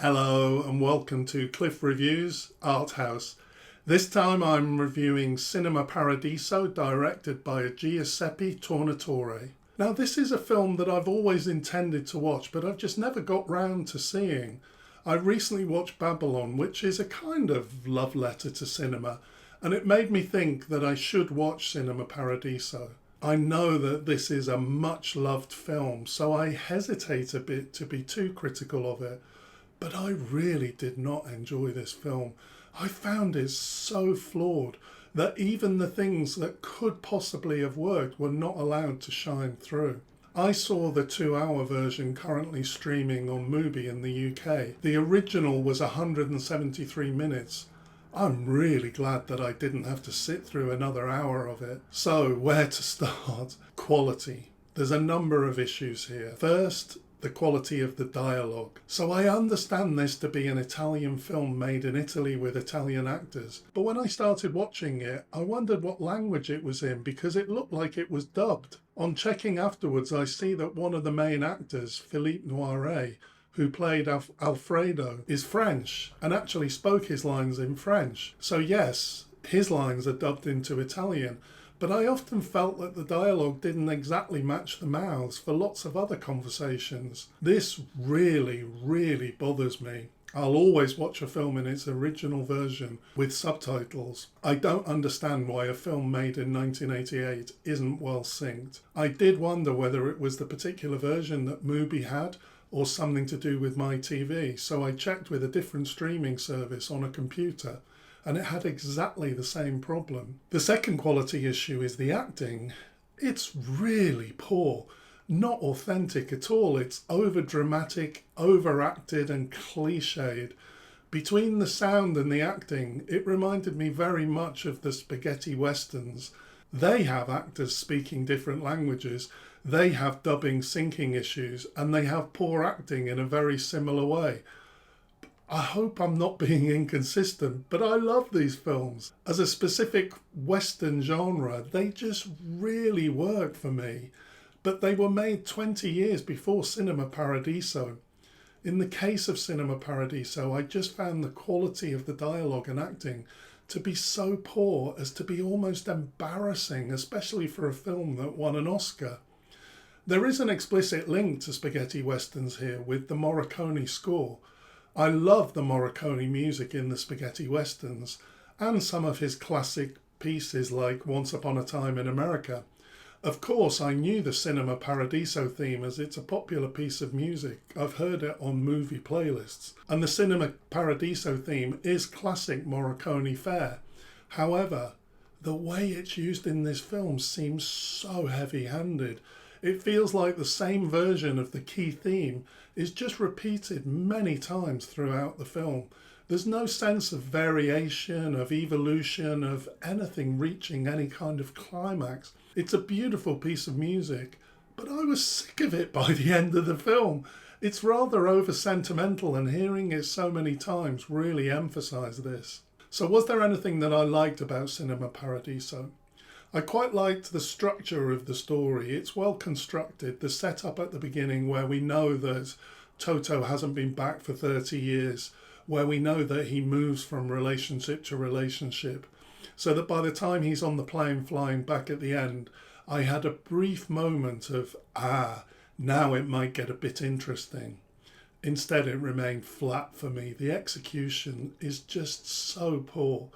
Hello and welcome to Cliff Reviews Art House. This time I'm reviewing Cinema Paradiso, directed by Giuseppe Tornatore. Now this is a film that I've always intended to watch, but I've just never got round to seeing. I recently watched Babylon, which is a kind of love letter to cinema, and it made me think that I should watch Cinema Paradiso. I know that this is a much loved film, so I hesitate a bit to be too critical of it. But I really did not enjoy this film. I found it so flawed that even the things that could possibly have worked were not allowed to shine through. I saw the 2-hour version currently streaming on Mubi in the UK. The original was 173 minutes. I'm really glad that I didn't have to sit through another hour of it. So, where to start? Quality. There's a number of issues here. First, the quality of the dialogue. So I understand this to be an Italian film made in Italy with Italian actors, but when I started watching it, I wondered what language it was in because it looked like it was dubbed. On checking afterwards, I see that one of the main actors, Philippe Noiret, who played Alfredo, is French and actually spoke his lines in French. So yes, his lines are dubbed into Italian, but I often felt that the dialogue didn't exactly match the mouths for lots of other conversations. This really bothers me. I'll always watch a film in its original version with subtitles. I don't understand why a film made in 1988 isn't well synced. I did wonder whether it was the particular version that Mubi had or something to do with my TV, so I checked with a different streaming service on a computer, and it had exactly the same problem. The second quality issue is the acting. It's really poor, not authentic at all. It's over-dramatic, overacted and cliched. Between the sound and the acting, it reminded me very much of the spaghetti westerns. They have actors speaking different languages, they have dubbing syncing issues, and they have poor acting in a very similar way. I hope I'm not being inconsistent, but I love these films. As a specific Western genre, they just really work for me. But they were made 20 years before Cinema Paradiso. In the case of Cinema Paradiso, I just found the quality of the dialogue and acting to be so poor as to be almost embarrassing, especially for a film that won an Oscar. There is an explicit link to spaghetti westerns here with the Morricone score. I love the Morricone music in the spaghetti westerns and some of his classic pieces like Once Upon a Time in America. Of course, I knew the Cinema Paradiso theme as it's a popular piece of music. I've heard it on movie playlists. And the Cinema Paradiso theme is classic Morricone fare. However, the way it's used in this film seems so heavy-handed. It feels like the same version of the key theme is just repeated many times throughout the film. There's no sense of variation, of evolution, of anything reaching any kind of climax. It's a beautiful piece of music, but I was sick of it by the end of the film. It's rather over-sentimental, and hearing it so many times really emphasised this. So was there anything that I liked about Cinema Paradiso? I quite liked the structure of the story. It's well constructed. The setup at the beginning where we know that Toto hasn't been back for 30 years, where we know that he moves from relationship to relationship, so that by the time he's on the plane flying back at the end, I had a brief moment of, now it might get a bit interesting. Instead, it remained flat for me. The execution is just so poor.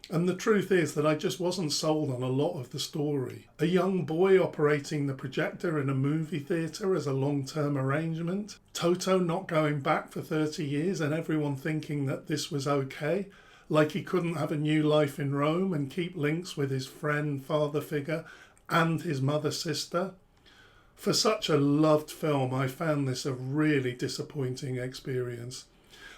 And the truth is that I just wasn't sold on a lot of the story. A young boy operating the projector in a movie theatre as a long-term arrangement. Toto not going back for 30 years and everyone thinking that this was okay. Like he couldn't have a new life in Rome and keep links with his friend, father figure and his mother sister. For such a loved film, I found this a really disappointing experience.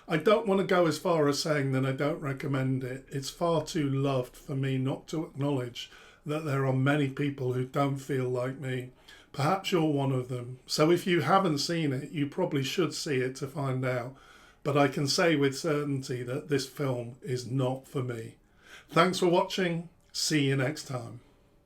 I don't want to go as far as saying that I don't recommend it. It's far too loved for me not to acknowledge that there are many people who don't feel like me. Perhaps you're one of them. So if you haven't seen it, you probably should see it to find out. But I can say with certainty that this film is not for me. Thanks for watching. See you next time.